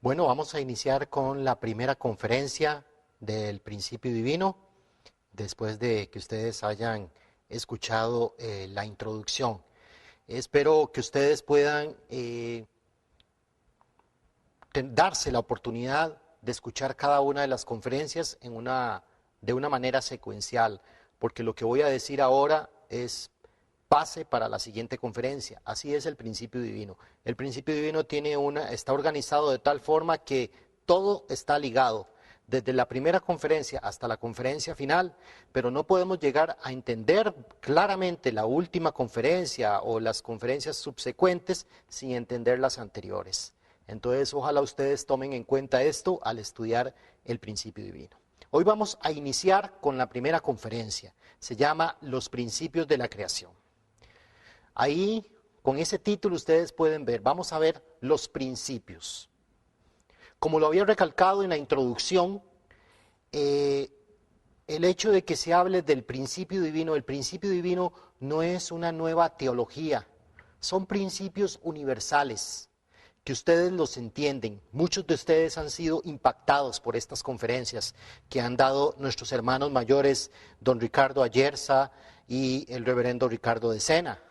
Bueno, vamos a iniciar con la primera conferencia del principio divino, después de que ustedes hayan escuchado la introducción. Espero que ustedes puedan darse la oportunidad de escuchar cada una de las conferencias de una manera secuencial, porque lo que voy a decir ahora es base para la siguiente conferencia. Así es el principio divino. El principio divino está organizado de tal forma que todo está ligado, desde la primera conferencia hasta la conferencia final, pero no podemos llegar a entender claramente la última conferencia o las conferencias subsecuentes sin entender las anteriores. Entonces, ojalá ustedes tomen en cuenta esto al estudiar el principio divino. Hoy vamos a iniciar con la primera conferencia. Se llama Los principios de la creación. Ahí, con ese título ustedes pueden ver, vamos a ver los principios. Como lo había recalcado en la introducción, el hecho de que se hable del principio divino, el principio divino no es una nueva teología, son principios universales, que ustedes los entienden. Muchos de ustedes han sido impactados por estas conferencias que han dado nuestros hermanos mayores, don Ricardo Ayerza y el reverendo Ricardo de Sena.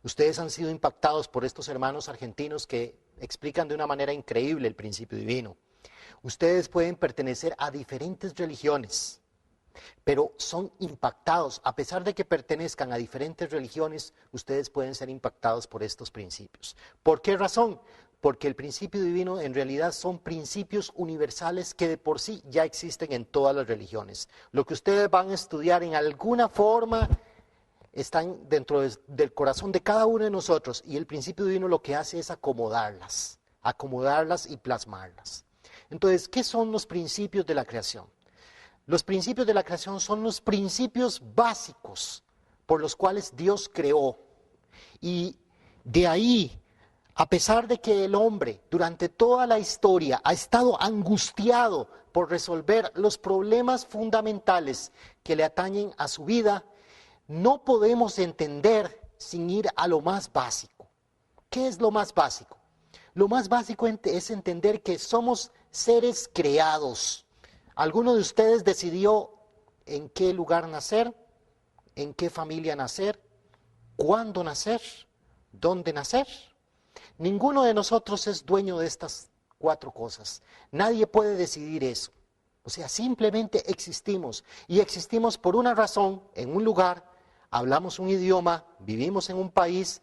Ustedes han sido impactados por estos hermanos argentinos que explican de una manera increíble el principio divino. Ustedes pueden pertenecer a diferentes religiones, pero son impactados. A pesar de que pertenezcan a diferentes religiones, ustedes pueden ser impactados por estos principios. ¿Por qué razón? Porque el principio divino en realidad son principios universales que de por sí ya existen en todas las religiones. Lo que ustedes van a estudiar en alguna forma están dentro del corazón de cada uno de nosotros, y el principio divino lo que hace es acomodarlas y plasmarlas. Entonces, ¿qué son los principios de la creación? Los principios de la creación son los principios básicos por los cuales Dios creó. Y de ahí, a pesar de que el hombre durante toda la historia ha estado angustiado por resolver los problemas fundamentales que le atañen a su vida, no podemos entender sin ir a lo más básico. ¿Qué es lo más básico? Lo más básico es entender que somos seres creados. ¿Alguno de ustedes decidió en qué lugar nacer? ¿En qué familia nacer? ¿Cuándo nacer? ¿Dónde nacer? Ninguno de nosotros es dueño de estas 4 cosas. Nadie puede decidir eso. O sea, simplemente existimos. Y existimos por una razón, en un lugar. Hablamos un idioma, vivimos en un país,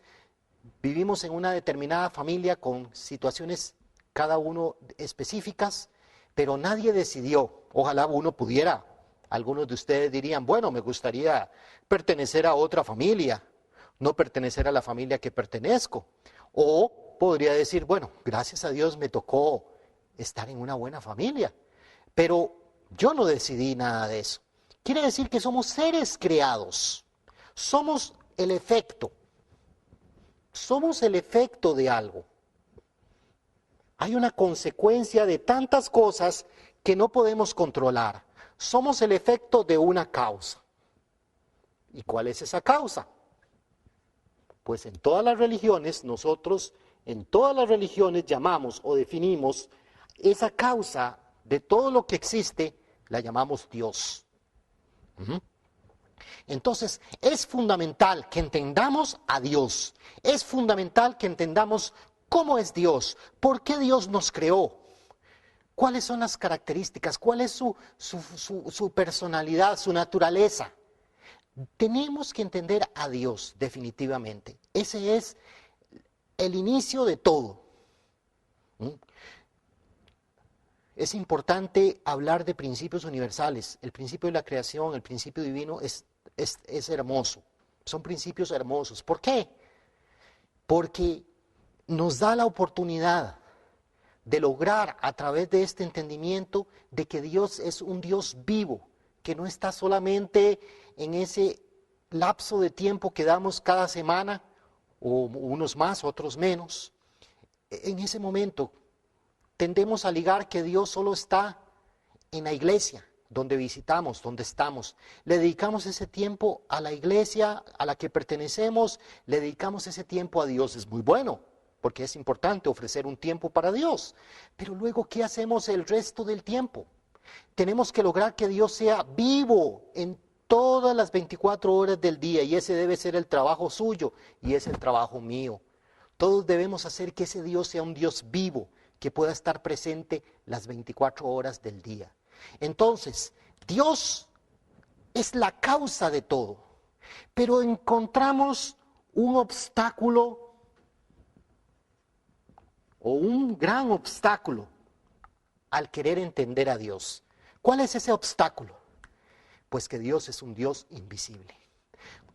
vivimos en una determinada familia con situaciones cada uno específicas, pero nadie decidió. Ojalá uno pudiera. Algunos de ustedes dirían, bueno, me gustaría pertenecer a otra familia, no pertenecer a la familia que pertenezco. O podría decir, bueno, gracias a Dios me tocó estar en una buena familia, pero yo no decidí nada de eso. Quiere decir que somos seres creados. Somos el efecto de algo. Hay una consecuencia de tantas cosas que no podemos controlar. Somos el efecto de una causa. ¿Y cuál es esa causa? Pues en todas las religiones, llamamos o definimos esa causa de todo lo que existe, la llamamos Dios. Entonces, es fundamental que entendamos a Dios. Es fundamental que entendamos cómo es Dios, por qué Dios nos creó, cuáles son las características, cuál es su personalidad, su naturaleza. Tenemos que entender a Dios definitivamente. Ese es el inicio de todo. Es importante hablar de principios universales. El principio de la creación, el principio divino es hermoso. Son principios hermosos. ¿Por qué? Porque nos da la oportunidad de lograr a través de este entendimiento de que Dios es un Dios vivo, que no está solamente en ese lapso de tiempo que damos cada semana, o unos más, otros menos. En ese momento tendemos a ligar que Dios solo está en la iglesia, donde visitamos, donde estamos. Le dedicamos ese tiempo a la iglesia a la que pertenecemos, le dedicamos ese tiempo a Dios. Es muy bueno, porque es importante ofrecer un tiempo para Dios. Pero luego, ¿qué hacemos el resto del tiempo? Tenemos que lograr que Dios sea vivo en todas las 24 horas del día, y ese debe ser el trabajo suyo y es el trabajo mío. Todos debemos hacer que ese Dios sea un Dios vivo, que pueda estar presente las 24 horas del día. Entonces, Dios es la causa de todo, pero encontramos un obstáculo o un gran obstáculo al querer entender a Dios. ¿Cuál es ese obstáculo? Pues que Dios es un Dios invisible.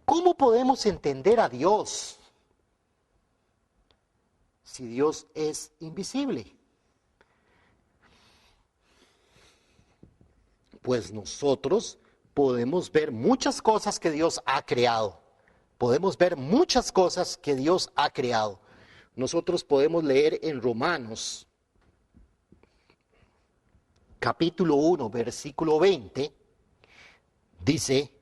¿Cómo podemos entender a Dios si Dios es invisible? Pues nosotros podemos ver muchas cosas que Dios ha creado. Podemos ver muchas cosas que Dios ha creado. Nosotros podemos leer en Romanos, capítulo 1, versículo 20, dice: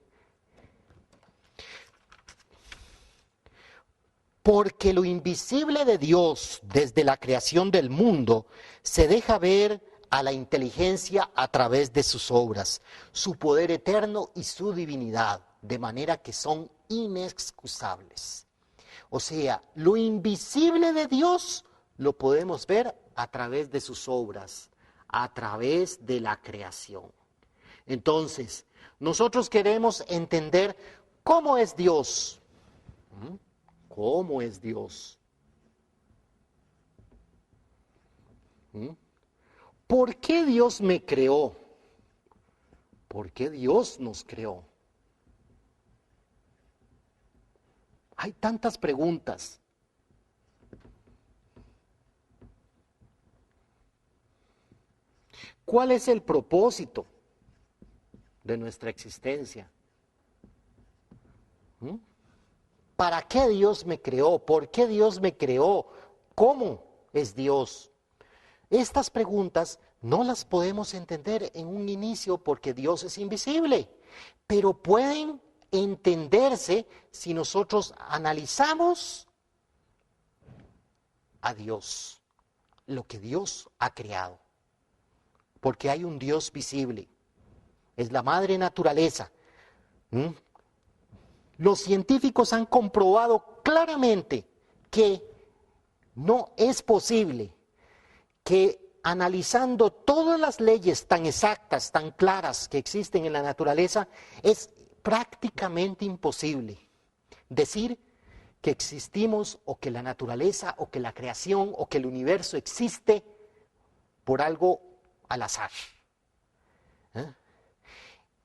porque lo invisible de Dios desde la creación del mundo se deja ver a la inteligencia a través de sus obras, su poder eterno y su divinidad, de manera que son inexcusables. O sea, lo invisible de Dios lo podemos ver a través de sus obras, a través de la creación. Entonces, nosotros queremos entender cómo es Dios. ¿Cómo es Dios? ¿Por qué Dios me creó? ¿Por qué Dios nos creó? Hay tantas preguntas. ¿Cuál es el propósito de nuestra existencia? ¿Para qué Dios me creó? ¿Por qué Dios me creó? ¿Cómo es Dios? Estas preguntas no las podemos entender en un inicio porque Dios es invisible, pero pueden entenderse si nosotros analizamos a Dios, lo que Dios ha creado. Porque hay un Dios visible, es la madre naturaleza. Los científicos han comprobado claramente que no es posible que analizando todas las leyes tan exactas, tan claras que existen en la naturaleza, es prácticamente imposible decir que existimos o que la naturaleza o que la creación o que el universo existe por algo al azar.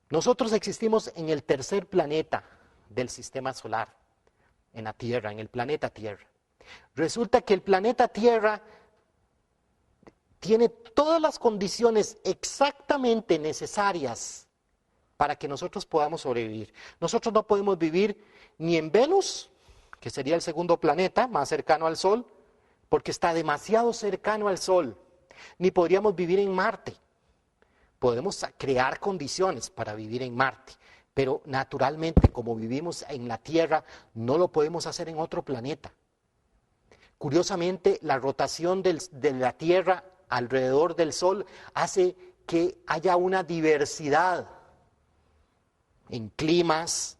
Nosotros existimos en el tercer planeta del sistema solar, en la Tierra, en el planeta Tierra. Resulta que el planeta Tierra tiene todas las condiciones exactamente necesarias para que nosotros podamos sobrevivir. Nosotros no podemos vivir ni en Venus, que sería el segundo planeta más cercano al Sol, porque está demasiado cercano al Sol, ni podríamos vivir en Marte. Podemos crear condiciones para vivir en Marte, pero naturalmente, como vivimos en la Tierra, no lo podemos hacer en otro planeta. Curiosamente, la rotación de la Tierra alrededor del Sol hace que haya una diversidad en climas,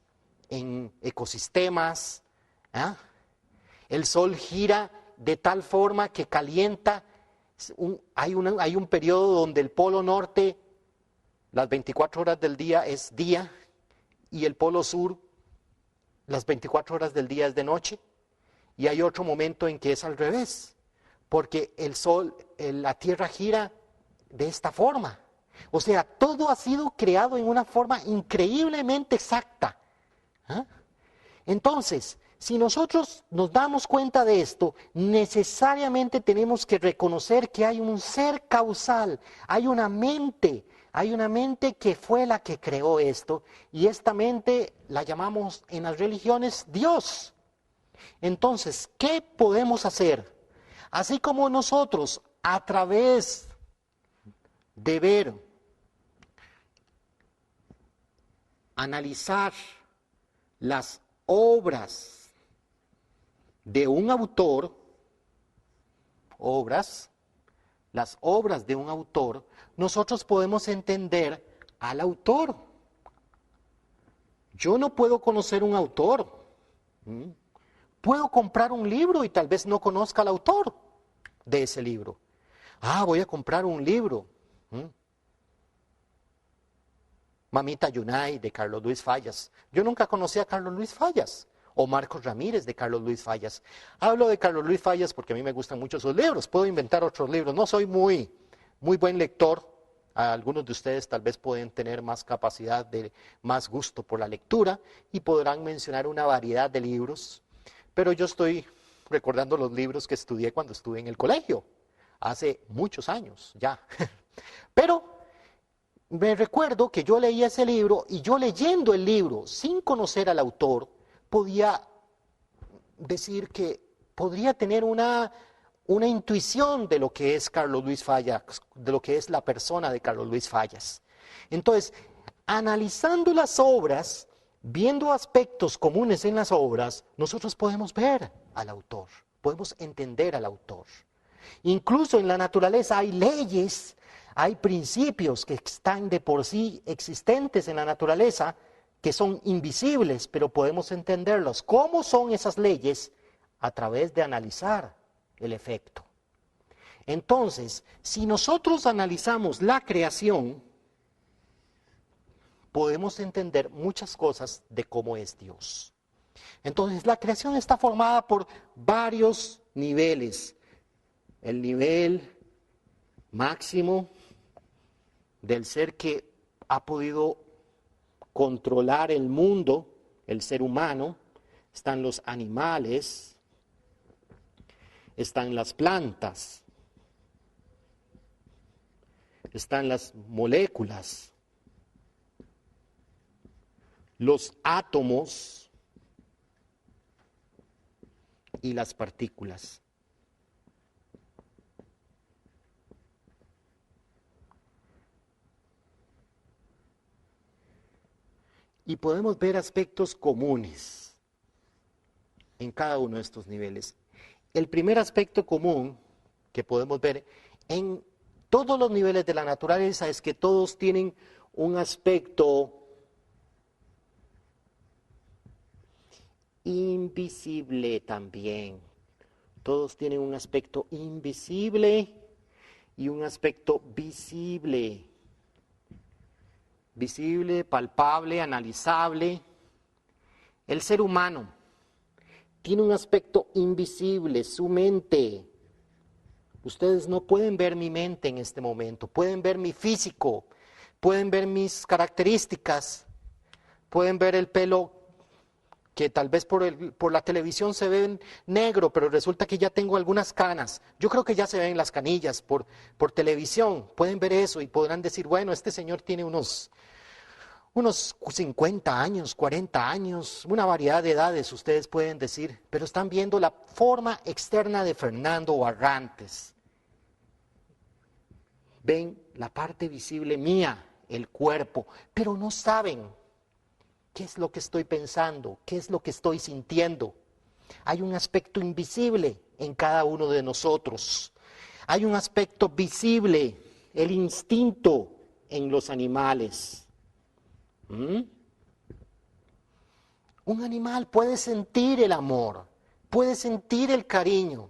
en ecosistemas. El Sol gira de tal forma que calienta. Hay un periodo donde el polo norte, las 24 horas del día es día, y el polo sur, las 24 horas del día es de noche. Y hay otro momento en que es al revés, porque el Sol, la Tierra gira de esta forma. O sea, todo ha sido creado en una forma increíblemente exacta. Entonces, si nosotros nos damos cuenta de esto, necesariamente tenemos que reconocer que hay un ser causal, hay una mente que fue la que creó esto, y esta mente la llamamos en las religiones Dios. Entonces, ¿qué podemos hacer? Así como nosotros, a través de ver, analizar las obras de un autor, las obras de un autor, nosotros podemos entender al autor. Yo no puedo conocer un autor. Puedo comprar un libro y tal vez no conozca al autor de ese libro. Voy a comprar un libro. Mamita Yunay de Carlos Luis Fallas. Yo nunca conocí a Carlos Luis Fallas. O Marcos Ramírez de Carlos Luis Fallas. Hablo de Carlos Luis Fallas porque a mí me gustan mucho sus libros. Puedo inventar otros libros. No soy muy buen lector. Algunos de ustedes tal vez pueden tener más capacidad, más gusto por la lectura y podrán mencionar una variedad de libros. Pero yo estoy recordando los libros que estudié cuando estuve en el colegio. Hace muchos años ya. Pero me recuerdo que yo leía ese libro y yo leyendo el libro sin conocer al autor, podía decir que podría tener una intuición de lo que es Carlos Luis Fallas, de lo que es la persona de Carlos Luis Fallas. Entonces, analizando las obras, viendo aspectos comunes en las obras, nosotros podemos ver al autor, podemos entender al autor. Incluso en la naturaleza hay leyes, hay principios que están de por sí existentes en la naturaleza, que son invisibles, pero podemos entenderlos. ¿Cómo son esas leyes? A través de analizar el efecto. Entonces, si nosotros analizamos la creación, podemos entender muchas cosas de cómo es Dios. Entonces, la creación está formada por varios niveles. El nivel máximo del ser que ha podido controlar el mundo, el ser humano, están los animales, están las plantas, están las moléculas, los átomos y las partículas. Y podemos ver aspectos comunes en cada uno de estos niveles. El primer aspecto común que podemos ver en todos los niveles de la naturaleza es que todos tienen un aspecto invisible también. Todos tienen un aspecto invisible y un aspecto visible. Visible, palpable, analizable. El ser humano tiene un aspecto invisible, su mente. Ustedes no pueden ver mi mente en este momento, pueden ver mi físico, pueden ver mis características, pueden ver el pelo que tal vez por la televisión se ve negro, pero resulta que ya tengo algunas canas. Yo creo que ya se ven las canillas por televisión, pueden ver eso y podrán decir, bueno, este señor tiene unos 50 años, 40 años, una variedad de edades, ustedes pueden decir, pero están viendo la forma externa de Fernando Barrantes. Ven la parte visible mía, el cuerpo, pero no saben qué es lo que estoy pensando, qué es lo que estoy sintiendo. Hay un aspecto invisible en cada uno de nosotros. Hay un aspecto visible, el instinto en los animales. Un animal puede sentir el amor, puede sentir el cariño.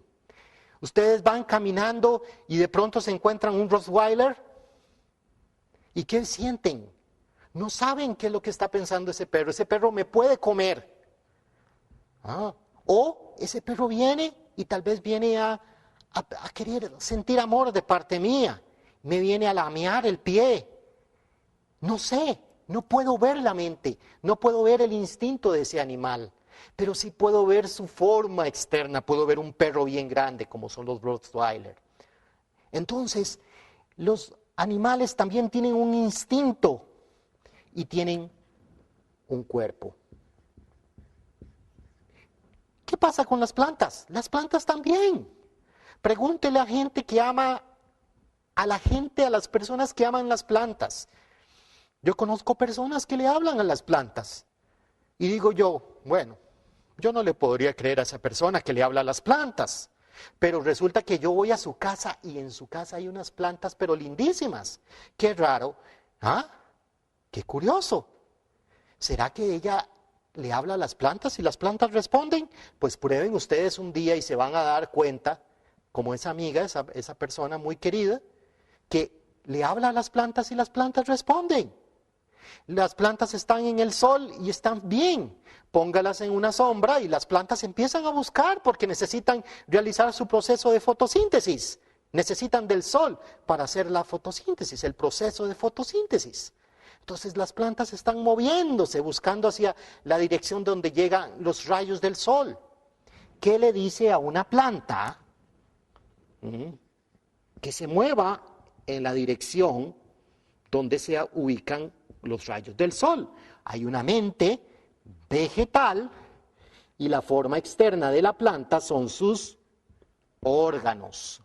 Ustedes van caminando y de pronto se encuentran un Rottweiler. ¿Y qué sienten? No saben qué es lo que está pensando ese perro. Ese perro me puede comer. O ese perro viene y tal vez viene a querer sentir amor de parte mía. Me viene a lamear el pie. No sé, no puedo ver la mente, no puedo ver el instinto de ese animal. Pero sí puedo ver su forma externa, puedo ver un perro bien grande como son los Rottweiler. Entonces, los animales también tienen un instinto y tienen un cuerpo. ¿Qué pasa con las plantas? Las plantas también. Pregúntele a gente que ama, a las personas que aman las plantas. Yo conozco personas que le hablan a las plantas. Y digo yo, bueno, yo no le podría creer a esa persona que le habla a las plantas. Pero resulta que yo voy a su casa y en su casa hay unas plantas pero lindísimas. Qué raro. ¿Ah? Qué curioso. ¿Será que ella le habla a las plantas y las plantas responden? Pues prueben ustedes un día y se van a dar cuenta, como esa amiga, esa persona muy querida, que le habla a las plantas y las plantas responden. Las plantas están en el sol y están bien. Póngalas en una sombra y las plantas empiezan a buscar porque necesitan realizar su proceso de fotosíntesis. Necesitan del sol para hacer la fotosíntesis, el proceso de fotosíntesis. Entonces las plantas están moviéndose, buscando hacia la dirección donde llegan los rayos del sol. ¿Qué le dice a una planta? Que se mueva en la dirección donde se ubican los rayos del sol. Hay una mente vegetal y la forma externa de la planta son sus órganos,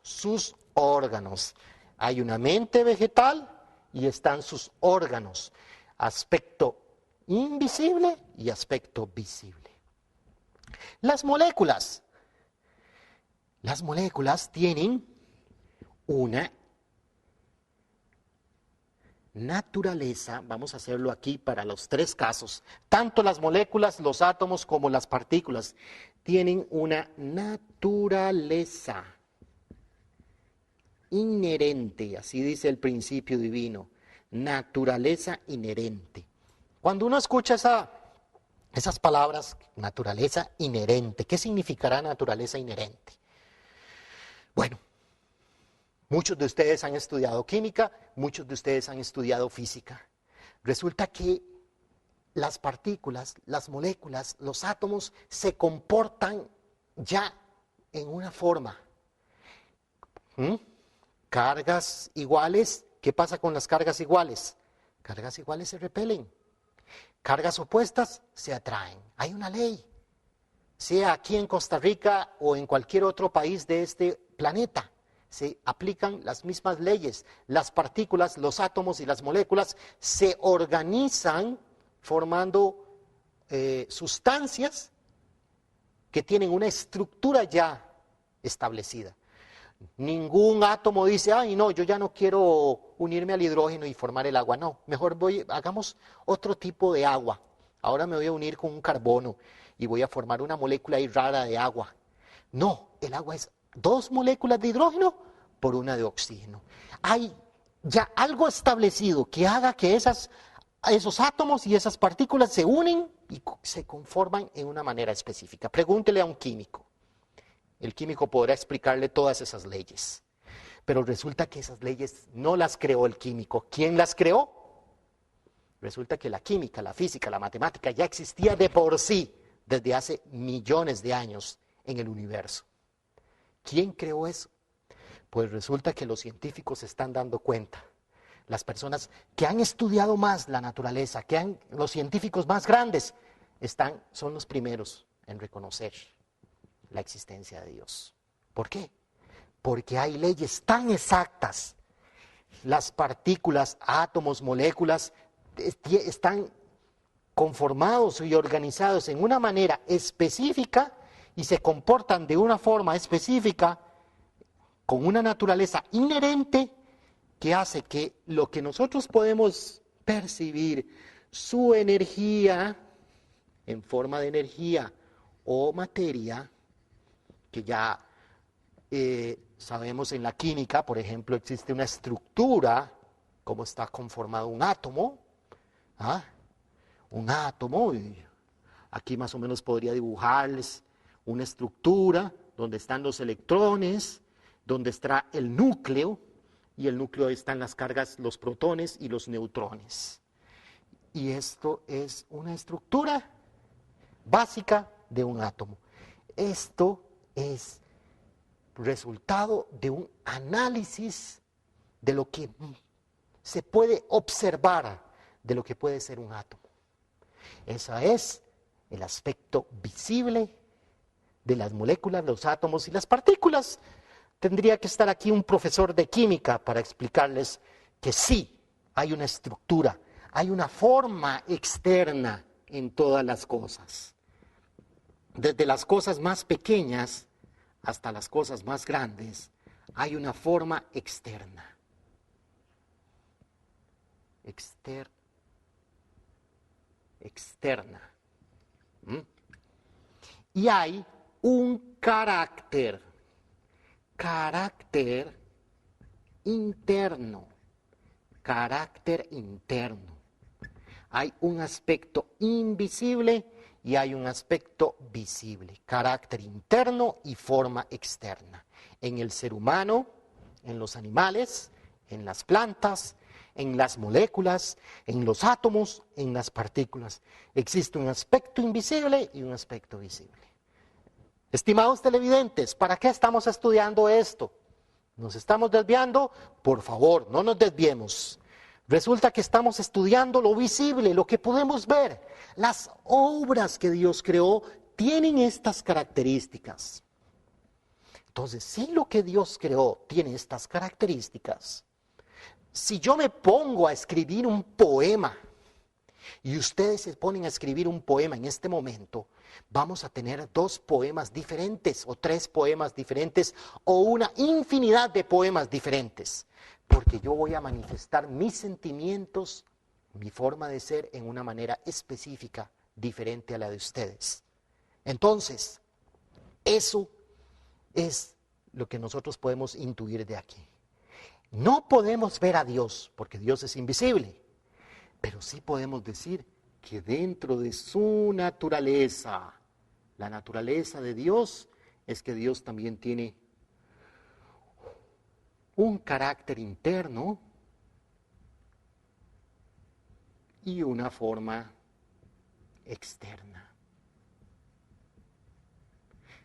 Hay una mente vegetal y están sus órganos, aspecto invisible y aspecto visible. Las moléculas tienen una naturaleza, vamos a hacerlo aquí para los tres casos, tanto las moléculas, los átomos como las partículas, tienen una naturaleza inherente, así dice el principio divino, naturaleza inherente. Cuando uno escucha esas palabras, naturaleza inherente, ¿qué significará naturaleza inherente? Bueno, muchos de ustedes han estudiado química, muchos de ustedes han estudiado física. Resulta que las partículas, las moléculas, los átomos se comportan ya en una forma. Cargas iguales, ¿qué pasa con las cargas iguales? Cargas iguales se repelen. Cargas opuestas se atraen. Hay una ley, sea aquí en Costa Rica o en cualquier otro país de este planeta. Se aplican las mismas leyes. Las partículas, los átomos y las moléculas se organizan formando sustancias que tienen una estructura ya establecida. Ningún átomo dice, ay no, yo ya no quiero unirme al hidrógeno y formar el agua. No, mejor hagamos otro tipo de agua. Ahora me voy a unir con un carbono y voy a formar una molécula ahí rara de agua. No, el agua es 2 moléculas de hidrógeno por 1 de oxígeno. Hay ya algo establecido que haga que esos átomos y esas partículas se unen y se conforman en una manera específica. Pregúntele a un químico. El químico podrá explicarle todas esas leyes. Pero resulta que esas leyes no las creó el químico. ¿Quién las creó? Resulta que la química, la física, la matemática ya existía de por sí desde hace millones de años en el universo. ¿Quién creó eso? Pues resulta que los científicos se están dando cuenta. Las personas que han estudiado más la naturaleza, los científicos más grandes, son los primeros en reconocer la existencia de Dios. ¿Por qué? Porque hay leyes tan exactas. Las partículas, átomos, moléculas, están conformados y organizados en una manera específica y se comportan de una forma específica con una naturaleza inherente que hace que lo que nosotros podemos percibir, su energía en forma de energía o materia, que ya sabemos en la química, por ejemplo, existe una estructura, cómo está conformado un átomo, un átomo, y aquí más o menos podría dibujarles una estructura donde están los electrones, donde está el núcleo, y el núcleo están las cargas, los protones y los neutrones. Y esto es una estructura básica de un átomo. Esto es resultado de un análisis de lo que se puede observar de lo que puede ser un átomo. Ese es el aspecto visible de las moléculas, los átomos y las partículas. Tendría que estar aquí un profesor de química para explicarles que sí, hay una estructura, hay una forma externa en todas las cosas. Desde las cosas más pequeñas hasta las cosas más grandes, hay una forma externa. Externa. Y hay un carácter interno. Hay un aspecto invisible y hay un aspecto visible. Carácter interno y forma externa. En el ser humano, en los animales, en las plantas, en las moléculas, en los átomos, en las partículas. Existe un aspecto invisible y un aspecto visible. Estimados televidentes, ¿para qué estamos estudiando esto? ¿Nos estamos desviando? Por favor, no nos desviemos. Resulta que estamos estudiando lo visible, lo que podemos ver. Las obras que Dios creó tienen estas características. Entonces, si lo que Dios creó tiene estas características, si yo me pongo a escribir un poema y ustedes se ponen a escribir un poema en este momento, vamos a tener 2 poemas diferentes o 3 poemas diferentes o una infinidad de poemas diferentes, porque yo voy a manifestar mis sentimientos, mi forma de ser en una manera específica, diferente a la de ustedes. Entonces, eso es lo que nosotros podemos intuir de aquí. No podemos ver a Dios, porque Dios es invisible, pero sí podemos decir que dentro de su naturaleza, la naturaleza de Dios es que Dios también tiene un carácter interno y una forma externa.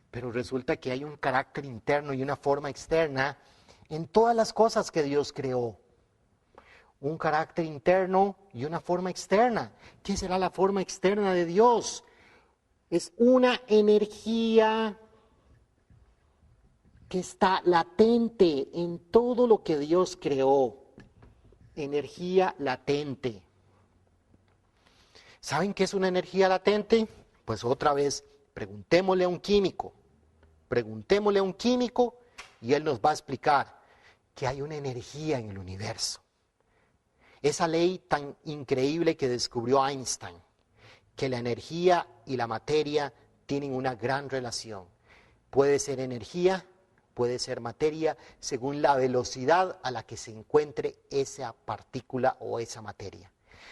Pero resulta que hay un carácter interno y una forma externa en todas las cosas que Dios creó. Un carácter interno y una forma externa. ¿Qué será la forma externa de Dios? Es una energía que está latente en todo lo que Dios creó. Energía latente. ¿Saben qué es una energía latente? Pues otra vez, preguntémosle a un químico. Preguntémosle a un químico y él nos va a explicar que hay una energía en el universo. Esa ley tan increíble que descubrió Einstein, que la energía y la materia tienen una gran relación. Puede ser energía, puede ser materia, según la velocidad a la que se encuentre esa partícula o esa materia.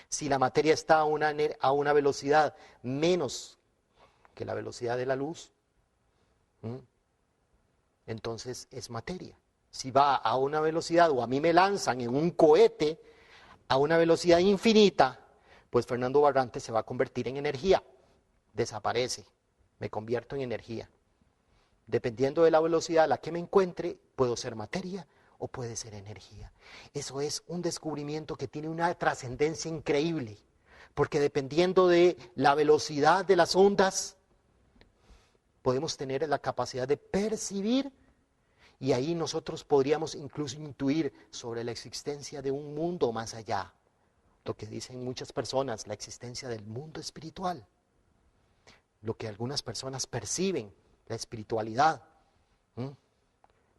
Si la materia está a una velocidad menos que la velocidad de la luz, entonces es materia. Si va a una velocidad, o a mí me lanzan en un cohete a una velocidad infinita, pues Fernando Barrante se va a convertir en energía. Desaparece, me convierto en energía. Dependiendo de la velocidad a la que me encuentre, puedo ser materia o puede ser energía. Eso es un descubrimiento que tiene una trascendencia increíble, porque dependiendo de la velocidad de las ondas, podemos tener la capacidad de percibir y ahí nosotros podríamos incluso intuir sobre la existencia de un mundo más allá. Lo que dicen muchas personas, la existencia del mundo espiritual. Lo que algunas personas perciben, la espiritualidad.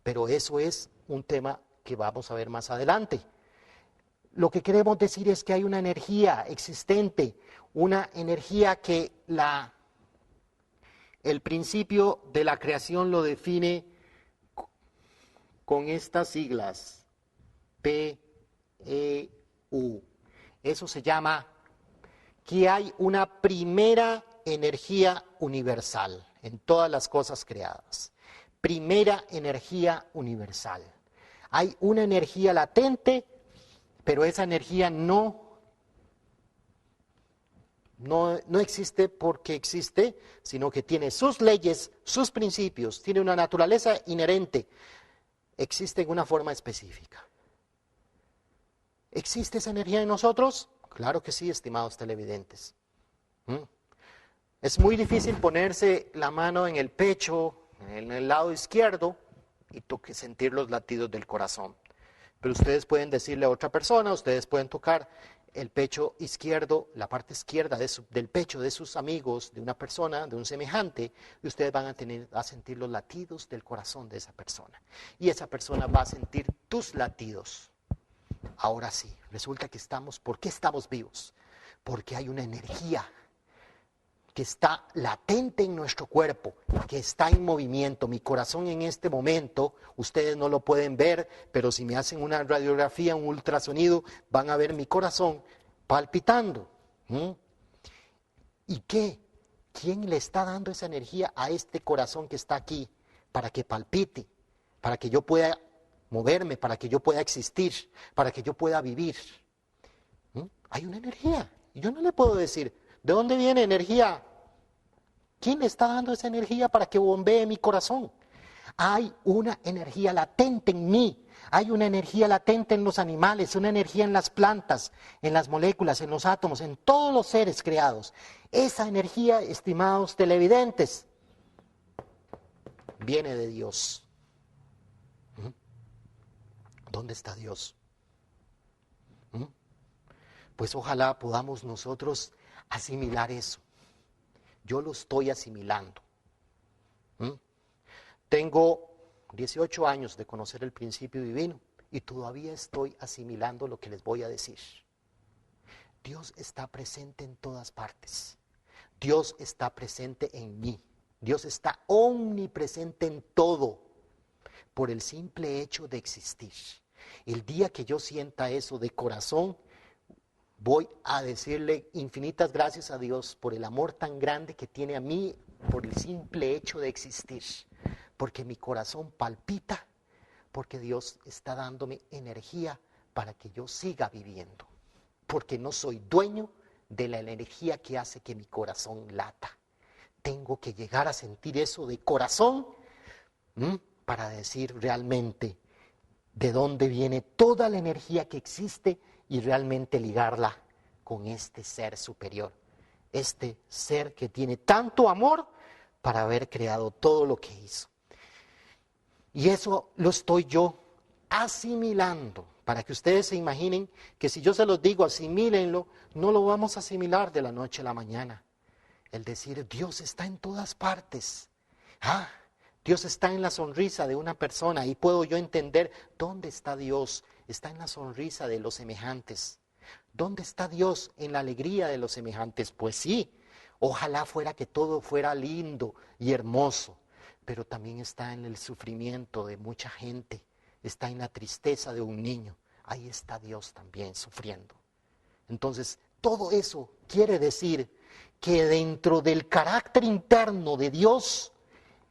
Pero eso es un tema que vamos a ver más adelante. Lo que queremos decir es que hay una energía existente, una energía que el principio de la creación lo define con estas siglas, P-E-U. Eso se llama que hay una primera energía universal en todas las cosas creadas. Primera energía universal. Hay una energía latente, pero esa energía no existe porque existe, sino que tiene sus leyes, sus principios, tiene una naturaleza inherente. Existe en una forma específica. ¿Existe esa energía en nosotros? Claro que sí, estimados televidentes. Es muy difícil ponerse la mano en el pecho, en el lado izquierdo, y sentir los latidos del corazón. Pero ustedes pueden decirle a otra persona, ustedes pueden tocar el pecho izquierdo, la parte izquierda del pecho de sus amigos, de una persona, de un semejante, y ustedes van a sentir los latidos del corazón de esa persona. Y esa persona va a sentir tus latidos. Ahora sí, resulta que ¿por qué estamos vivos? Porque hay una energía que está latente en nuestro cuerpo, que está en movimiento. Mi corazón en este momento, ustedes no lo pueden ver, pero si me hacen una radiografía, un ultrasonido, van a ver mi corazón palpitando. ¿Y qué? ¿Quién le está dando esa energía a este corazón que está aquí para que palpite, para que yo pueda moverme, para que yo pueda existir, para que yo pueda vivir? Hay una energía. Y yo no le puedo decir, ¿de dónde viene energía? ¿Quién le está dando esa energía para que bombee mi corazón? Hay una energía latente en mí. Hay una energía latente en los animales, una energía en las plantas, en las moléculas, en los átomos, en todos los seres creados. Esa energía, estimados televidentes, viene de Dios. ¿Dónde está Dios? Pues ojalá podamos nosotros asimilar eso. Yo lo estoy asimilando. Tengo 18 años de conocer el principio divino y todavía estoy asimilando lo que les voy a decir. Dios está presente en todas partes. Dios está presente en mí. Dios está omnipresente en todo por el simple hecho de existir. El día que yo sienta eso de corazón, voy a decirle infinitas gracias a Dios por el amor tan grande que tiene a mí por el simple hecho de existir. Porque mi corazón palpita, porque Dios está dándome energía para que yo siga viviendo. Porque no soy dueño de la energía que hace que mi corazón lata. Tengo que llegar a sentir eso de corazón para decir realmente de dónde viene toda la energía que existe y realmente ligarla con este ser superior. Este ser que tiene tanto amor para haber creado todo lo que hizo. Y eso lo estoy yo asimilando, para que ustedes se imaginen que si yo se los digo, asimílenlo, no lo vamos a asimilar de la noche a la mañana. El decir, Dios está en todas partes. Dios está en la sonrisa de una persona y puedo yo entender dónde está Dios. Está en la sonrisa de los semejantes. ¿Dónde está Dios en la alegría de los semejantes? Pues sí, ojalá fuera que todo fuera lindo y hermoso. Pero también está en el sufrimiento de mucha gente, está en la tristeza de un niño. Ahí está Dios también sufriendo. Entonces, todo eso quiere decir que dentro del carácter interno de Dios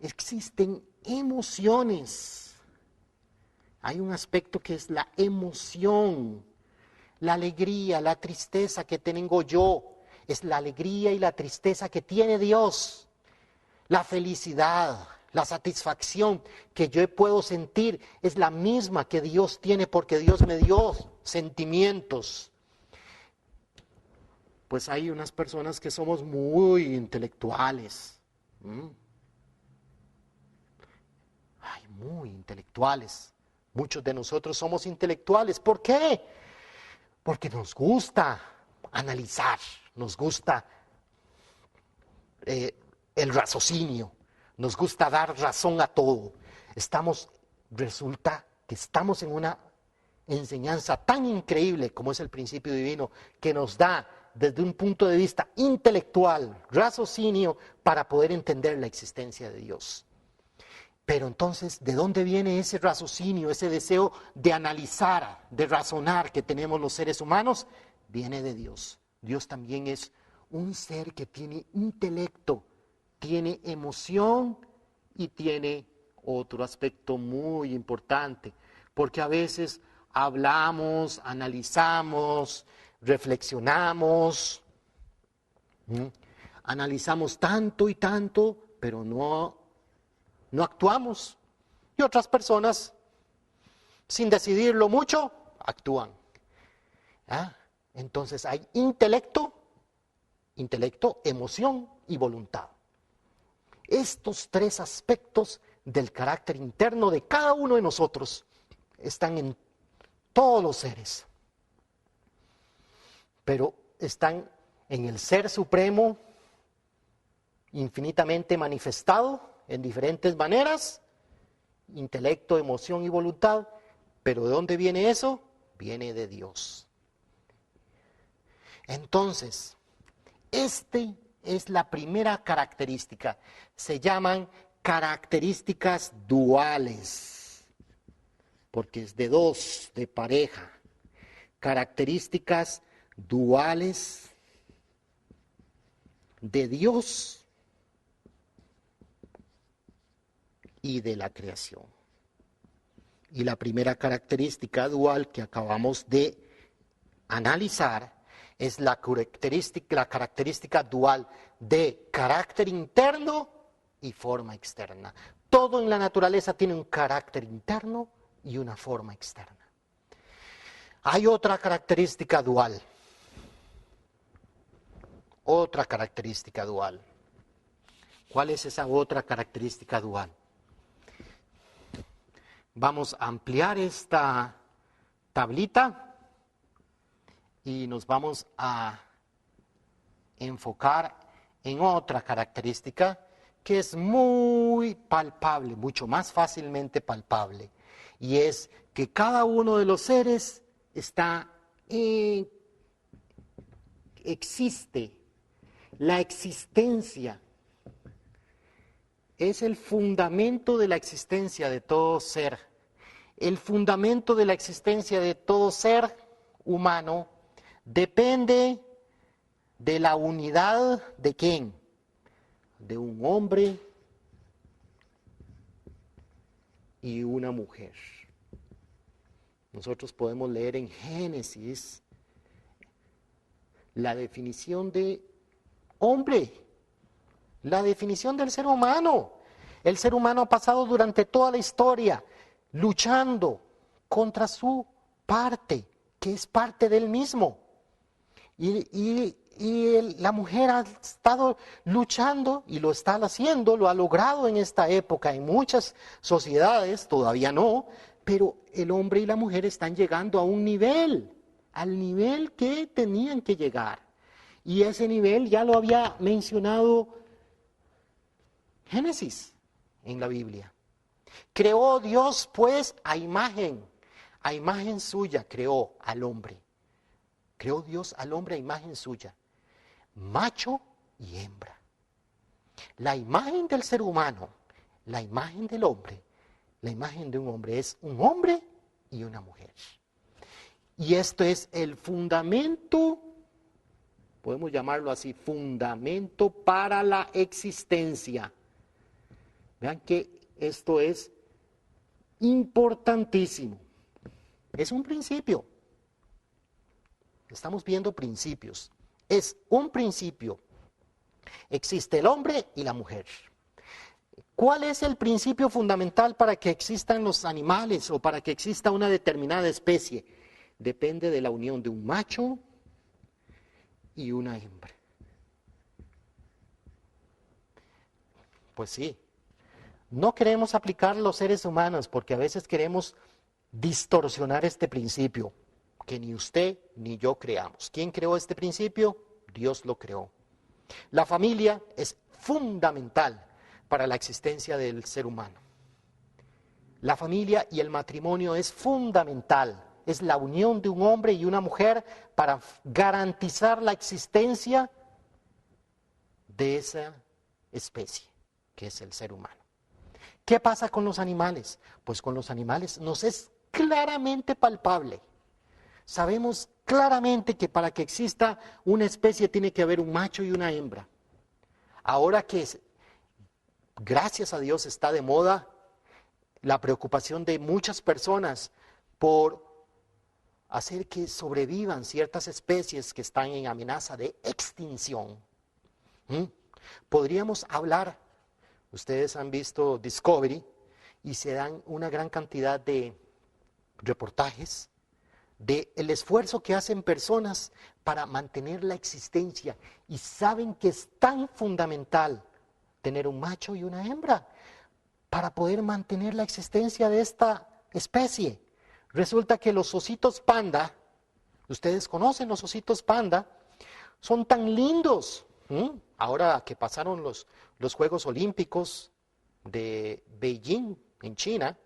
existen emociones. Hay un aspecto que es la emoción, la alegría, la tristeza que tengo yo. Es la alegría y la tristeza que tiene Dios. La felicidad, la satisfacción que yo puedo sentir es la misma que Dios tiene porque Dios me dio sentimientos. Pues hay unas personas que somos muy intelectuales. Muy intelectuales. Muchos de nosotros somos intelectuales. ¿Por qué? Porque nos gusta analizar, nos gusta el raciocinio. Nos gusta dar razón a todo. Resulta que estamos en una enseñanza tan increíble como es el principio divino, que nos da desde un punto de vista intelectual, raciocinio, para poder entender la existencia de Dios. Pero entonces, ¿de dónde viene ese raciocinio, ese deseo de analizar, de razonar que tenemos los seres humanos? Viene de Dios. Dios también es un ser que tiene intelecto, tiene emoción y tiene otro aspecto muy importante, porque a veces hablamos, analizamos, reflexionamos, analizamos tanto y tanto, pero no actuamos. Y otras personas, sin decidirlo mucho, actúan. Entonces hay intelecto, emoción y voluntad. Estos tres aspectos del carácter interno de cada uno de nosotros están en todos los seres. pero están en el Ser Supremo, infinitamente manifestado en diferentes maneras, intelecto, emoción y voluntad. Pero ¿de dónde viene eso? Viene de Dios. Entonces, este es la primera característica. Se llaman características duales, porque es de dos, de pareja. Características duales de Dios y de la creación. Y la primera característica dual que acabamos de analizar es la característica dual de carácter interno y forma externa. Todo en la naturaleza tiene un carácter interno y una forma externa. Hay otra característica dual. Otra característica dual. ¿Cuál es esa otra característica dual? Vamos a ampliar esta tablita y nos vamos a enfocar en otra característica que es muy palpable, mucho más fácilmente palpable, y es que cada uno de los seres existe. La existencia es el fundamento de la existencia de todo ser. El fundamento de la existencia de todo ser humano depende de la unidad de ¿quién? De un hombre y una mujer. Nosotros podemos leer en Génesis la definición de hombre, la definición del ser humano. El ser humano ha pasado durante toda la historia luchando contra su parte, que es parte del mismo. Y la mujer ha estado luchando y lo está haciendo, lo ha logrado en esta época. En muchas sociedades todavía no, pero el hombre y la mujer están llegando a un nivel, al nivel que tenían que llegar. Y ese nivel ya lo había mencionado Génesis en la Biblia. Creó Dios pues a imagen suya creó al hombre. Creó Dios al hombre a imagen suya, macho y hembra. La imagen del ser humano, la imagen del hombre, la imagen de un hombre es un hombre y una mujer. Y esto es el fundamento, podemos llamarlo así, fundamento para la existencia. Vean que esto es importantísimo. Es un principio. Estamos viendo principios. Es un principio. Existe el hombre y la mujer. ¿Cuál es el principio fundamental para que existan los animales o para que exista una determinada especie? Depende de la unión de un macho y una hembra. Pues sí. No queremos aplicar los seres humanos porque a veces queremos distorsionar este principio que ni usted ni yo creamos. ¿Quién creó este principio? Dios lo creó. La familia es fundamental para la existencia del ser humano. La familia y el matrimonio es fundamental. Es la unión de un hombre y una mujer para garantizar la existencia de esa especie, que es el ser humano. ¿Qué pasa con los animales? Pues con los animales nos es claramente palpable. Sabemos claramente que para que exista una especie tiene que haber un macho y una hembra. Ahora que, gracias a Dios, está de moda la preocupación de muchas personas por hacer que sobrevivan ciertas especies que están en amenaza de extinción. Podríamos hablar, ustedes han visto Discovery y se dan una gran cantidad de reportajes del esfuerzo que hacen personas para mantener la existencia y saben que es tan fundamental tener un macho y una hembra para poder mantener la existencia de esta especie. Resulta que los ositos panda Ustedes conocen los ositos panda, son tan lindos. Ahora que pasaron los Juegos Olímpicos de Beijing en China,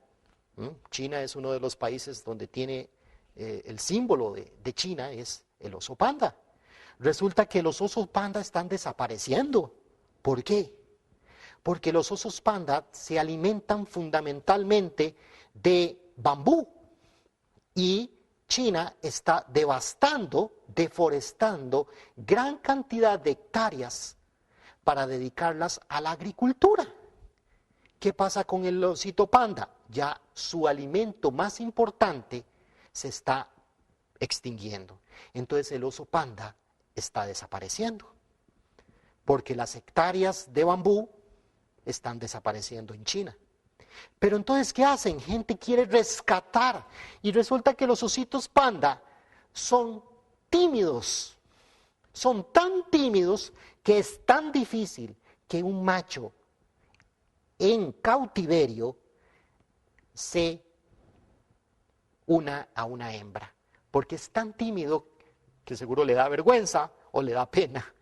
China es uno de los países donde tiene el símbolo de China, es el oso panda. Resulta que los osos panda están desapareciendo. ¿Por qué? Porque los osos panda se alimentan fundamentalmente de bambú y China está devastando, deforestando gran cantidad de hectáreas para dedicarlas a la agricultura. ¿Qué pasa con el osito panda? Ya su alimento más importante se está extinguiendo. Entonces el oso panda está desapareciendo, porque las hectáreas de bambú están desapareciendo en China. Pero entonces, ¿qué hacen? Gente quiere rescatar y resulta que los ositos panda son tímidos. Son tan tímidos que es tan difícil que un macho en cautiverio se una a una hembra. Porque es tan tímido que seguro le da vergüenza o le da pena.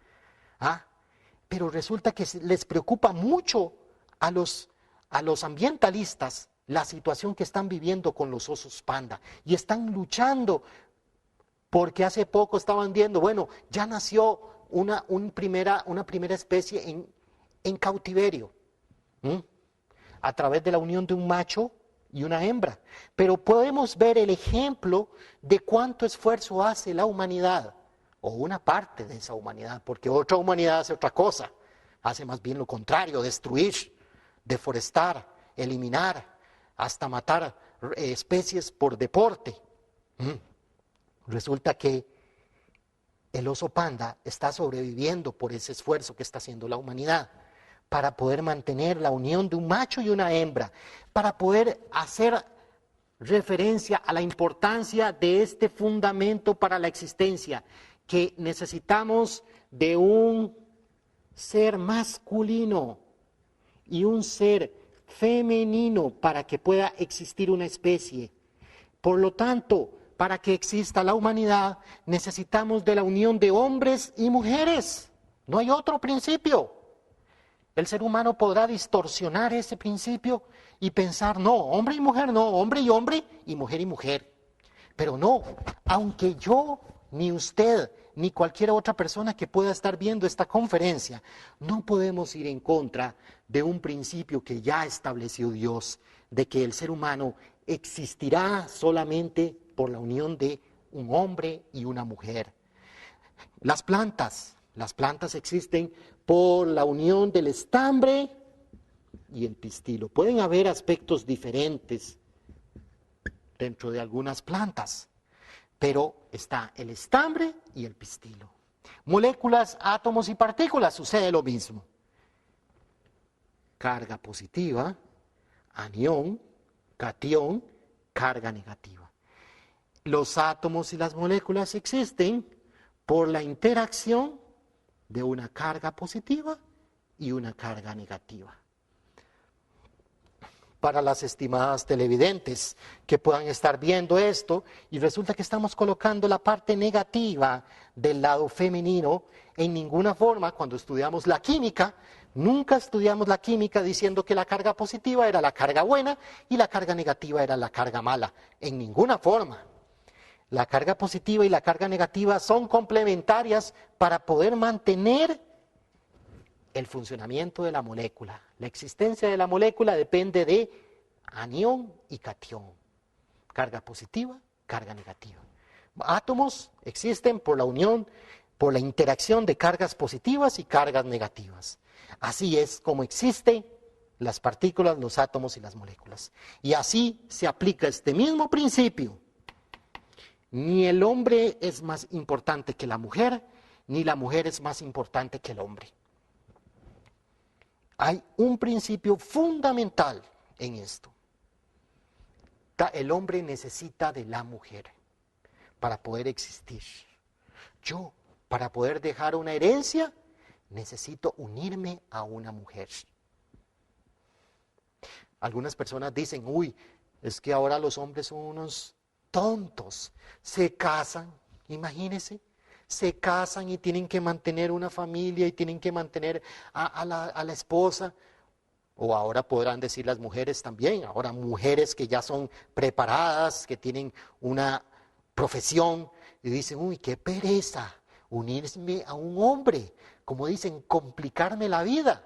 Pero resulta que les preocupa mucho a los ambientalistas la situación que están viviendo con los osos panda. Y están luchando porque hace poco estaban viendo, bueno, ya nació una primera especie en cautiverio, a través de la unión de un macho y una hembra. Pero podemos ver el ejemplo de cuánto esfuerzo hace la humanidad, o una parte de esa humanidad, porque otra humanidad hace otra cosa, hace más bien lo contrario, destruir, deforestar, eliminar, hasta matar especies por deporte. Resulta que el oso panda está sobreviviendo por ese esfuerzo que está haciendo la humanidad para poder mantener la unión de un macho y una hembra, para poder hacer referencia a la importancia de este fundamento para la existencia, que necesitamos de un ser masculino y un ser femenino para que pueda existir una especie. Por lo tanto, para que exista la humanidad, necesitamos de la unión de hombres y mujeres. No hay otro principio. El ser humano podrá distorsionar ese principio y pensar, no, hombre y mujer, no, hombre y mujer. Pero no, aunque yo, ni usted, ni cualquier otra persona que pueda estar viendo esta conferencia, no podemos ir en contra de un principio que ya estableció Dios, de que el ser humano existirá solamente por la unión de un hombre y una mujer. Las plantas existen por la unión del estambre y el pistilo. Pueden haber aspectos diferentes dentro de algunas plantas, pero está el estambre y el pistilo. Moléculas, átomos y partículas, sucede lo mismo. Carga positiva, anión, catión, carga negativa. Los átomos y las moléculas existen por la interacción de una carga positiva y una carga negativa. Para las estimadas televidentes que puedan estar viendo esto, y resulta que estamos colocando la parte negativa del lado femenino, en ninguna forma, cuando estudiamos la química, nunca estudiamos la química diciendo que la carga positiva era la carga buena y la carga negativa era la carga mala, en ninguna forma. La carga positiva y la carga negativa son complementarias para poder mantener el funcionamiento de la molécula. La existencia de la molécula depende de anión y catión. Carga positiva, carga negativa. Átomos existen por la unión, por la interacción de cargas positivas y cargas negativas. Así es como existen las partículas, los átomos y las moléculas. Y así se aplica este mismo principio. Ni el hombre es más importante que la mujer, ni la mujer es más importante que el hombre. Hay un principio fundamental en esto. El hombre necesita de la mujer para poder existir. Yo, para poder dejar una herencia, necesito unirme a una mujer. Algunas personas dicen, uy, es que ahora los hombres son unos tontos, se casan Imagínense, se casan y tienen que mantener una familia y tienen que mantener a la esposa. O ahora podrán decir las mujeres también, ahora mujeres que ya son preparadas, que tienen una profesión y dicen, uy, qué pereza unirme a un hombre, como dicen, complicarme la vida.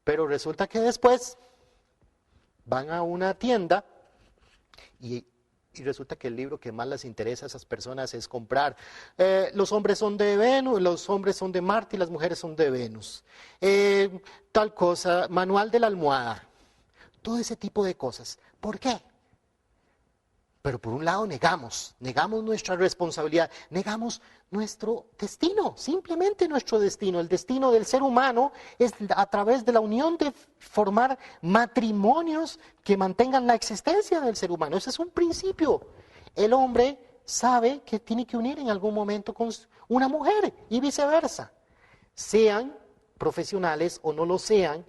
Pero resulta que después van a una tienda y resulta que el libro que más les interesa a esas personas es comprar. Los hombres son de Venus, los hombres son de Marte y las mujeres son de Venus. Tal cosa, manual de la almohada. Todo ese tipo de cosas. ¿Por qué? Pero por un lado negamos nuestra responsabilidad, negamos nuestro destino, simplemente nuestro destino. El destino del ser humano es a través de la unión de formar matrimonios que mantengan la existencia del ser humano. Ese es un principio. El hombre sabe que tiene que unir en algún momento con una mujer y viceversa. Sean profesionales o no lo sean,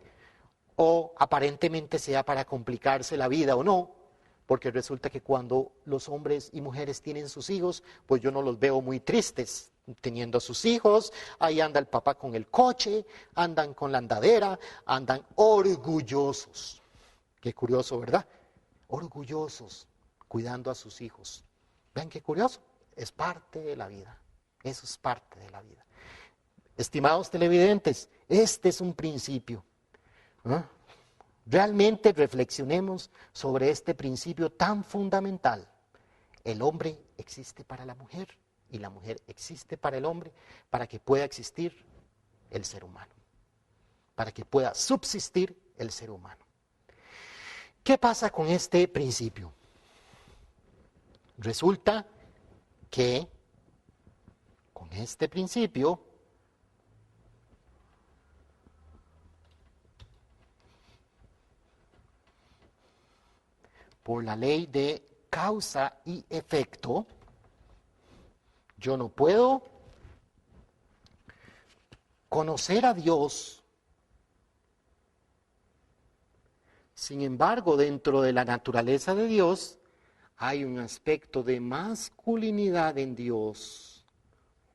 o aparentemente sea para complicarse la vida o no. Porque resulta que cuando los hombres y mujeres tienen sus hijos, pues yo no los veo muy tristes teniendo a sus hijos. Ahí anda el papá con el coche, andan con la andadera, andan orgullosos. Qué curioso, ¿verdad? Orgullosos, cuidando a sus hijos. ¿Ven qué curioso? Es parte de la vida. Eso es parte de la vida. Estimados televidentes, este es un principio. ¿Ah? Realmente reflexionemos sobre este principio tan fundamental. El hombre existe para la mujer y la mujer existe para el hombre para que pueda existir el ser humano, para que pueda subsistir el ser humano. ¿Qué pasa con este principio? Resulta que con este principio por la ley de causa y efecto, yo no puedo conocer a Dios. Sin embargo, dentro de la naturaleza de Dios hay un aspecto de masculinidad en Dios.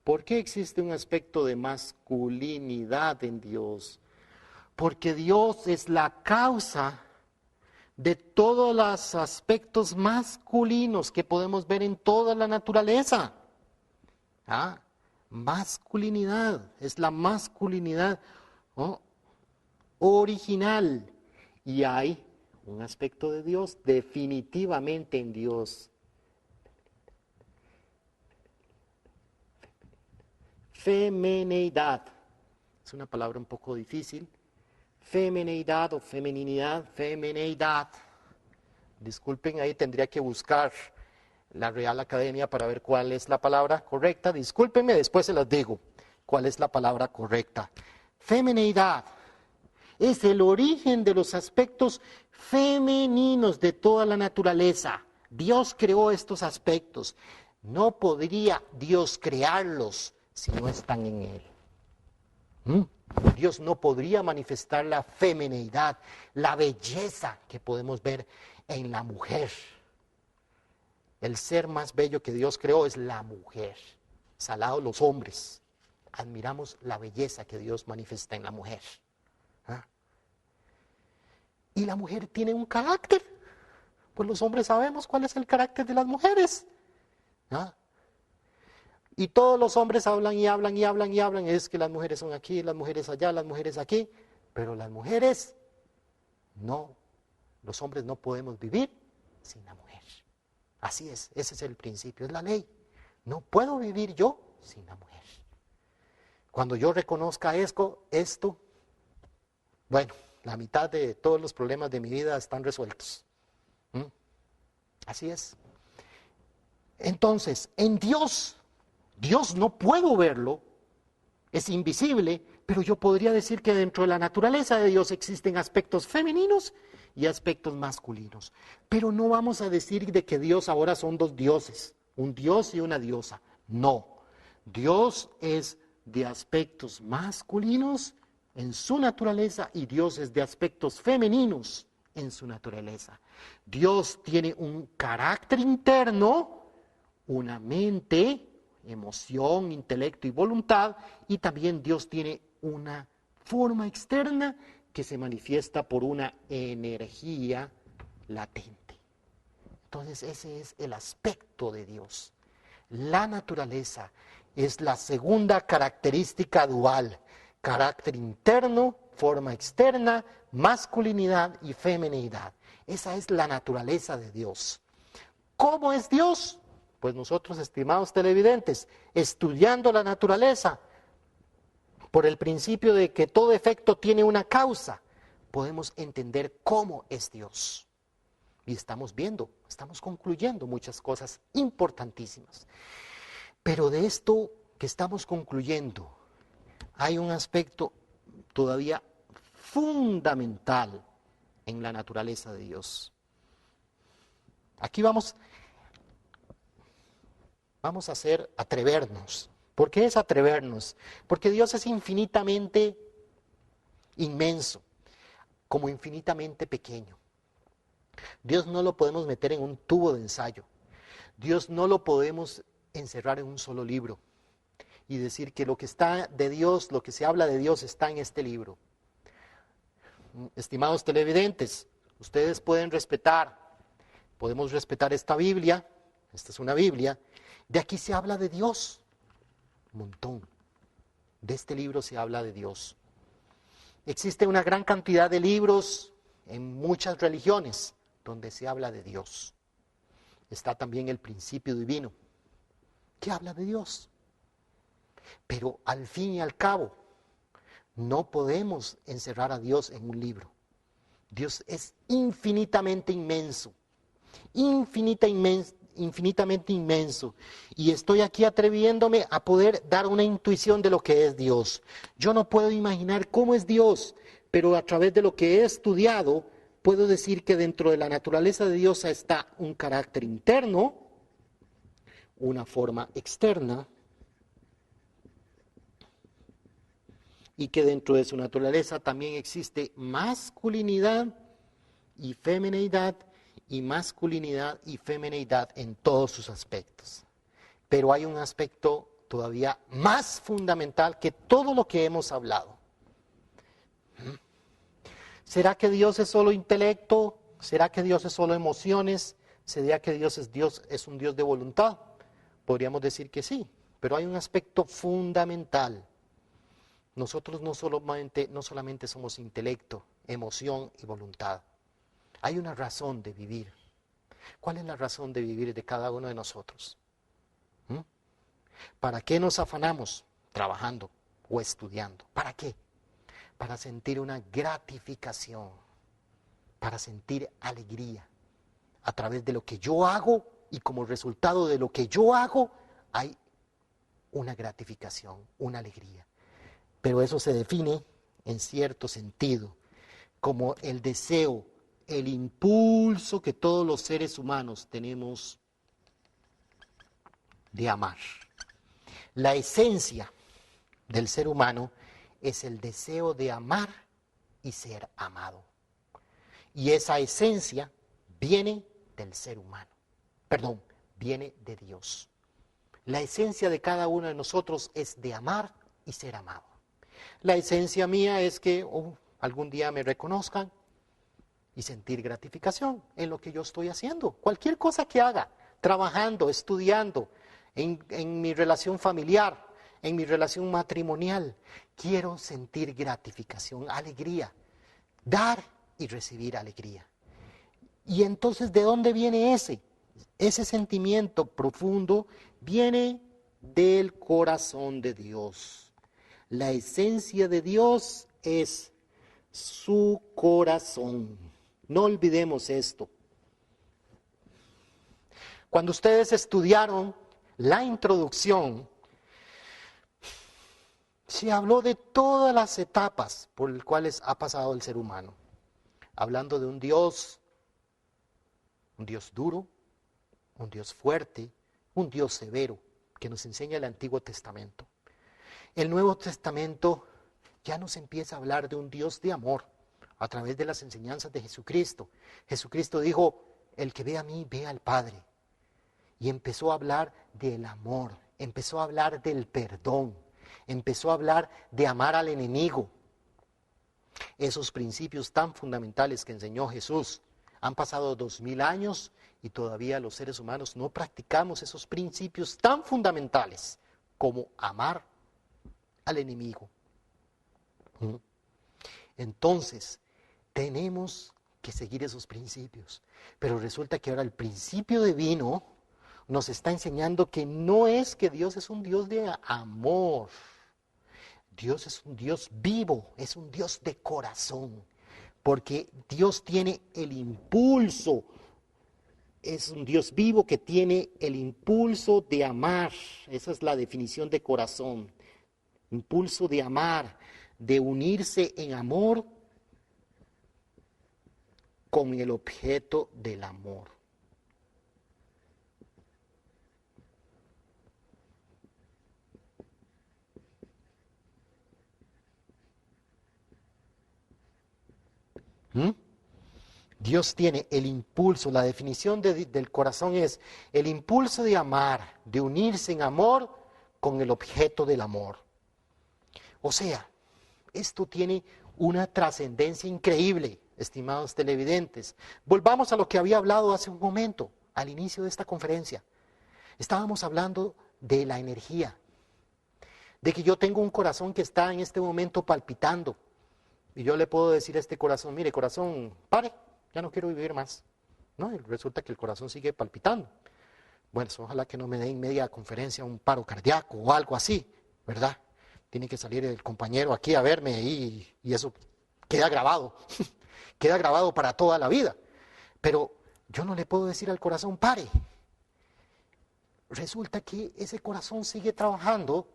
¿Por qué existe un aspecto de masculinidad en Dios? Porque Dios es la causa de todos los aspectos masculinos que podemos ver en toda la naturaleza. Masculinidad, es la masculinidad, ¿no?, original. Y hay un aspecto de Dios definitivamente en Dios. Femineidad, es una palabra un poco difícil. Femineidad o femineidad. Disculpen, ahí tendría que buscar la Real Academia para ver cuál es la palabra correcta. Discúlpenme, después se las digo cuál es la palabra correcta. Femineidad es el origen de los aspectos femeninos de toda la naturaleza. Dios creó estos aspectos. No podría Dios crearlos si no están en Él. Dios no podría manifestar la femineidad, la belleza que podemos ver en la mujer. El ser más bello que Dios creó es la mujer. Salados los hombres, admiramos la belleza que Dios manifiesta en la mujer. Y la mujer tiene un carácter. Pues los hombres sabemos cuál es el carácter de las mujeres. Y todos los hombres hablan y hablan y hablan y hablan. Es que las mujeres son aquí, las mujeres allá, las mujeres aquí. Pero las mujeres no. Los hombres no podemos vivir sin la mujer. Así es, ese es el principio, es la ley. No puedo vivir yo sin la mujer. Cuando yo reconozca esto, bueno, la mitad de todos los problemas de mi vida están resueltos. Así es. Entonces, en Dios no puedo verlo, es invisible, pero yo podría decir que dentro de la naturaleza de Dios existen aspectos femeninos y aspectos masculinos. Pero no vamos a decir de que Dios ahora son dos dioses, un dios y una diosa. No, Dios es de aspectos masculinos en su naturaleza y Dios es de aspectos femeninos en su naturaleza. Dios tiene un carácter interno, una mente emoción, intelecto y voluntad, y también Dios tiene una forma externa que se manifiesta por una energía latente. Entonces ese es el aspecto de Dios. La naturaleza es la segunda característica dual, carácter interno, forma externa, masculinidad y feminidad. Esa es la naturaleza de Dios. ¿Cómo es Dios? Pues nosotros, estimados televidentes, estudiando la naturaleza, por el principio de que todo efecto tiene una causa, podemos entender cómo es Dios. Y estamos viendo, estamos concluyendo muchas cosas importantísimas. Pero de esto que estamos concluyendo, hay un aspecto todavía fundamental en la naturaleza de Dios. Aquí vamos a atrevernos. ¿Por qué es atrevernos? Porque Dios es infinitamente inmenso, como infinitamente pequeño. Dios no lo podemos meter en un tubo de ensayo. Dios no lo podemos encerrar en un solo libro y decir que lo que está de Dios, lo que se habla de Dios está en este libro. Estimados televidentes, ustedes podemos respetar esta Biblia, esta es una Biblia, de aquí se habla de Dios, un montón. De este libro se habla de Dios. Existe una gran cantidad de libros en muchas religiones donde se habla de Dios. Está también el principio divino, que habla de Dios. Pero al fin y al cabo, no podemos encerrar a Dios en un libro. Dios es infinitamente inmenso, infinitamente inmenso. Y estoy aquí atreviéndome a poder dar una intuición de lo que es Dios. Yo no puedo imaginar cómo es Dios, pero a través de lo que he estudiado, puedo decir que dentro de la naturaleza de Dios está un carácter interno, una forma externa, y que dentro de su naturaleza también existe masculinidad y feminidad en todos sus aspectos. Pero hay un aspecto todavía más fundamental que todo lo que hemos hablado. ¿Será que Dios es solo intelecto? ¿Será que Dios es solo emociones? ¿Será que Dios es un Dios de voluntad? Podríamos decir que sí, pero hay un aspecto fundamental. Nosotros no solamente somos intelecto, emoción y voluntad. Hay una razón de vivir. ¿Cuál es la razón de vivir de cada uno de nosotros? ¿Para qué nos afanamos trabajando o estudiando? ¿Para qué? Para sentir una gratificación, para sentir alegría. A través de lo que yo hago y como resultado de lo que yo hago, hay una gratificación, una alegría. Pero eso se define, en cierto sentido, como el deseo, el impulso que todos los seres humanos tenemos de amar. La esencia del ser humano es el deseo de amar y ser amado. Y esa esencia viene del ser humano. Viene de Dios. La esencia de cada uno de nosotros es de amar y ser amado. La esencia mía es que algún día me reconozcan y sentir gratificación en lo que yo estoy haciendo. Cualquier cosa que haga, trabajando, estudiando, en mi relación familiar, en mi relación matrimonial, quiero sentir gratificación, alegría, dar y recibir alegría. Y entonces, ¿de dónde viene ese? Ese sentimiento profundo viene del corazón de Dios. La esencia de Dios es su corazón. No olvidemos esto. Cuando ustedes estudiaron la introducción, se habló de todas las etapas por las cuales ha pasado el ser humano. Hablando de un Dios duro, un Dios fuerte, un Dios severo, que nos enseña el Antiguo Testamento. El Nuevo Testamento ya nos empieza a hablar de un Dios de amor a través de las enseñanzas de Jesucristo. Jesucristo dijo, el que ve a mí, ve al Padre. Y empezó a hablar del amor empezó a hablar del perdón, empezó a hablar de amar al enemigo. Esos principios tan fundamentales que enseñó Jesús. Han pasado 2000 años y todavía los seres humanos no practicamos esos principios tan fundamentales como amar al enemigo. Entonces, tenemos que seguir esos principios. Pero resulta que ahora el principio divino nos está enseñando que no es que Dios es un Dios de amor. Dios es un Dios vivo, es un Dios de corazón. Porque Dios tiene el impulso. Es un Dios vivo que tiene el impulso de amar. Esa es la definición de corazón. Impulso de amar, de unirse en amor con el objeto del amor. Dios tiene el impulso, la definición del corazón es el impulso de amar, de unirse en amor con el objeto del amor. O sea, esto tiene una trascendencia increíble, estimados televidentes. Volvamos a lo que había hablado hace un momento, al inicio de esta conferencia. Estábamos hablando de la energía, de que yo tengo un corazón que está en este momento palpitando. Y yo le puedo decir a este corazón, mire corazón, pare, ya no quiero vivir más. ¿No? Y resulta que el corazón sigue palpitando. Bueno, ojalá que no me dé en media conferencia un paro cardíaco o algo así, ¿verdad? Tiene que salir el compañero aquí a verme y eso queda grabado. Queda grabado para toda la vida. Pero yo no le puedo decir al corazón, pare. Resulta que ese corazón sigue trabajando.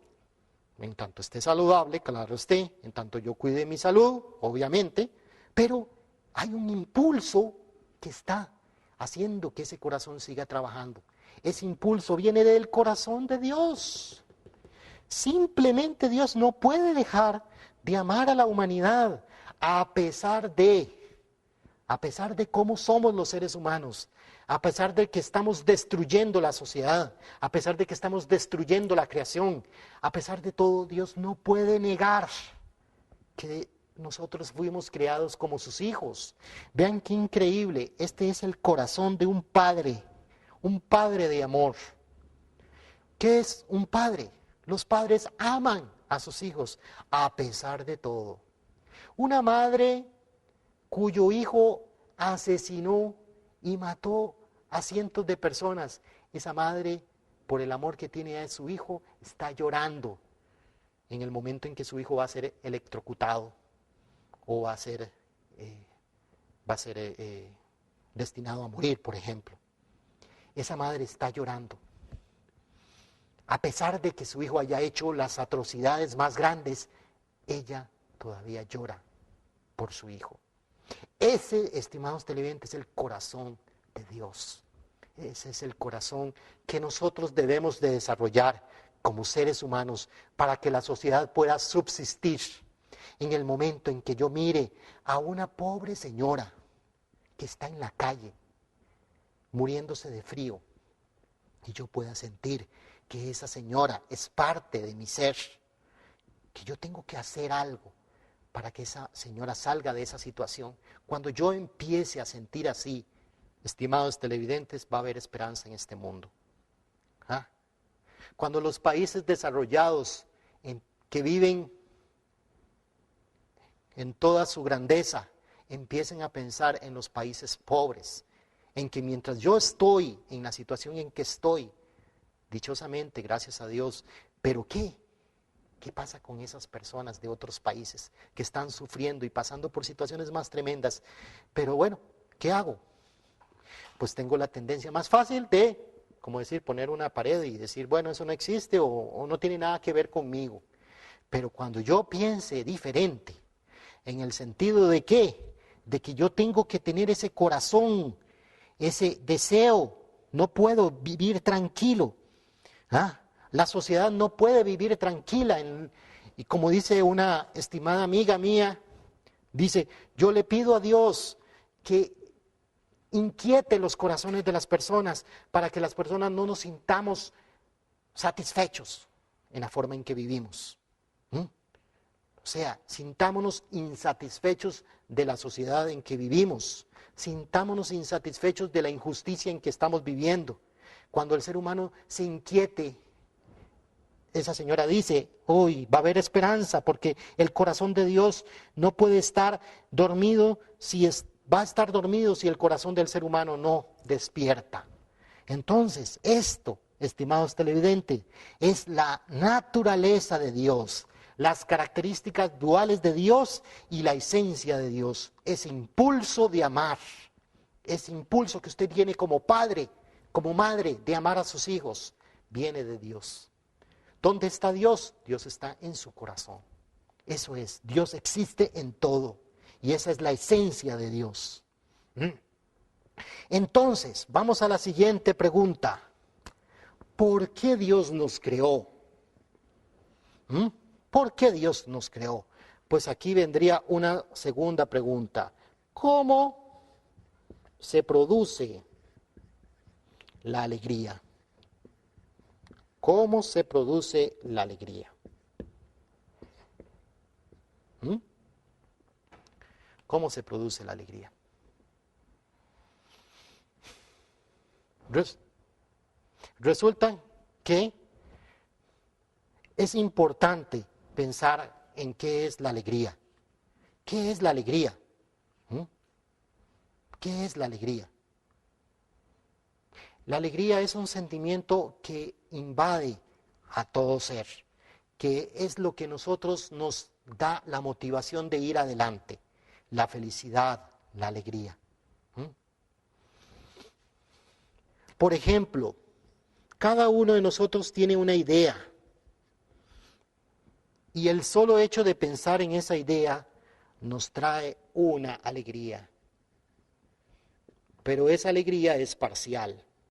En tanto esté saludable, claro esté, en tanto yo cuide mi salud, obviamente, pero hay un impulso que está haciendo que ese corazón siga trabajando. Ese impulso viene del corazón de Dios. Simplemente Dios no puede dejar de amar a la humanidad a pesar de cómo somos los seres humanos, a pesar de que estamos destruyendo la sociedad, a pesar de que estamos destruyendo la creación, a pesar de todo, Dios no puede negar que nosotros fuimos creados como sus hijos. Vean qué increíble, este es el corazón de un padre de amor. ¿Qué es un padre? Los padres aman a sus hijos a pesar de todo. Una madre cuyo hijo asesinó y mató a cientos de personas. Esa madre, por el amor que tiene a su hijo, está llorando en el momento en que su hijo va a ser electrocutado o va a ser destinado a morir, por ejemplo. Esa madre está llorando. A pesar de que su hijo haya hecho las atrocidades más grandes, ella todavía llora por su hijo. Ese, estimados televidentes, es el corazón de Dios. Ese es el corazón que nosotros debemos de desarrollar como seres humanos para que la sociedad pueda subsistir. En el momento en que yo mire a una pobre señora que está en la calle, muriéndose de frío, y yo pueda sentir que esa señora es parte de mi ser, que yo tengo que hacer algo para que esa señora salga de esa situación. Cuando yo empiece a sentir así, estimados televidentes, va a haber esperanza en este mundo. ¿Ah? Cuando los países desarrollados que viven en toda su grandeza empiecen a pensar en los países pobres, en que mientras yo estoy en la situación en que estoy, dichosamente, gracias a Dios, pero ¿qué? ¿Qué pasa con esas personas de otros países que están sufriendo y pasando por situaciones más tremendas? Pero bueno, ¿qué hago? Pues tengo la tendencia más fácil de, como decir, poner una pared y decir, bueno, eso no existe o no tiene nada que ver conmigo. Pero cuando yo piense diferente, en el sentido de ¿qué? De que yo tengo que tener ese corazón, ese deseo, no puedo vivir tranquilo. ¿Ah? La sociedad no puede vivir tranquila. Y como dice una estimada amiga mía, dice, yo le pido a Dios que inquiete los corazones de las personas para que las personas no nos sintamos satisfechos en la forma en que vivimos. O sea, sintámonos insatisfechos de la sociedad en que vivimos. Sintámonos insatisfechos de la injusticia en que estamos viviendo. Cuando el ser humano se inquiete, esa señora dice, hoy va a haber esperanza porque el corazón de Dios no puede estar dormido va a estar dormido si el corazón del ser humano no despierta. Entonces, esto, estimados televidentes, es la naturaleza de Dios, las características duales de Dios y la esencia de Dios. Ese impulso de amar, ese impulso que usted tiene como padre, como madre, de amar a sus hijos, viene de Dios. ¿Dónde está Dios? Dios está en su corazón. Eso es, Dios existe en todo y esa es la esencia de Dios. Entonces, vamos a la siguiente pregunta. ¿Por qué Dios nos creó? ¿Por qué Dios nos creó? Pues aquí vendría una segunda pregunta. ¿Cómo se produce la alegría? ¿Cómo se produce la alegría? ¿Cómo se produce la alegría? Resulta que es importante pensar en qué es la alegría. ¿Qué es la alegría? ¿Qué es la alegría? La alegría es un sentimiento que invade a todo ser, que es lo que nosotros nos da la motivación de ir adelante, la felicidad, la alegría. Por ejemplo, cada uno de nosotros tiene una idea y el solo hecho de pensar en esa idea nos trae una alegría. Pero esa alegría es parcial.